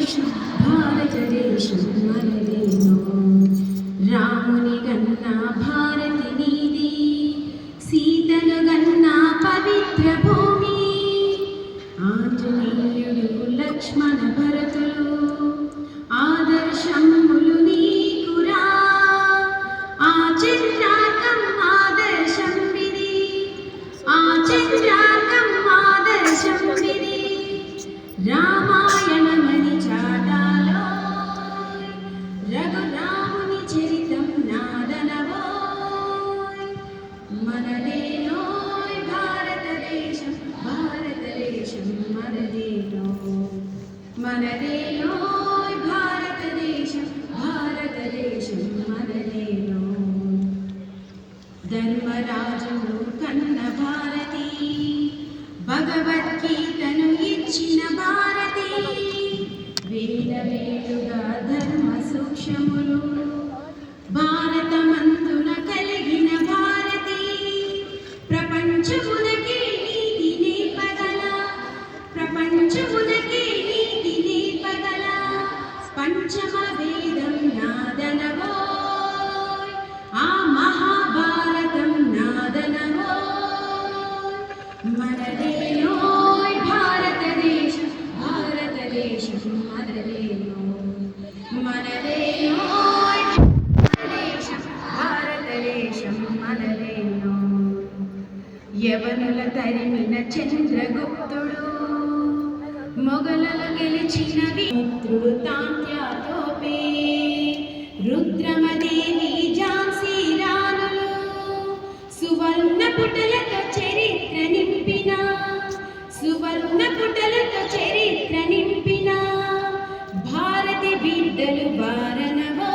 భారతదేశం భారతదేశం మనదేనో రాముని గన్నా భారతి నీది సీతను గన్నా పవిత్ర భూమి ఆంజనేయుడు లక్ష్మణ భరతులు ఆదర్శములు నీకురా ఆచంద్రాకం ఆదర్శం విది ఆచంద్రాకం ఆదర్శం విది రామాయణమని చాటాలో రఘురాముని చరితం నాదనవో మనదేనోయ్ భారతదేశం భారతదేశం మనదేనో మనదేనోయ్ భారతదేశం భారతదేశం మనదేనో ధర్మరాజును కన్న భారతి భగవద్గీతను ఇచ్చిన భారతి వేల వేలుగా ధర్మ సూక్ష్మములు భారతమందున కలిగిన భారతి ప్రపంచమునకే నీతి నేర్పగల ప్రపంచమునకే నీతి నేర్పగల పంచమ వేదం నాదనవో ఆ మహాభారతం నాదనవో మనదేనోయ్ భారతదేశం భారతదేశం మనదేనో మనదేనోయ్ భారతదేశం భారతదేశం మనదేనో యవనుల తరిమిన చంద్రగుప్తుడు మొగలను గెలిచిన మిత్రుడు తాంత్యాతోపే రుద్రమదేవి ఝాన్సీ రాణులు సువర్ణ పుటలతో చరిత్ర నింపిన సువర్ణ పుటలతో చరిత్ర నింపిన భారతి బిడ్డలు వారనవోయ్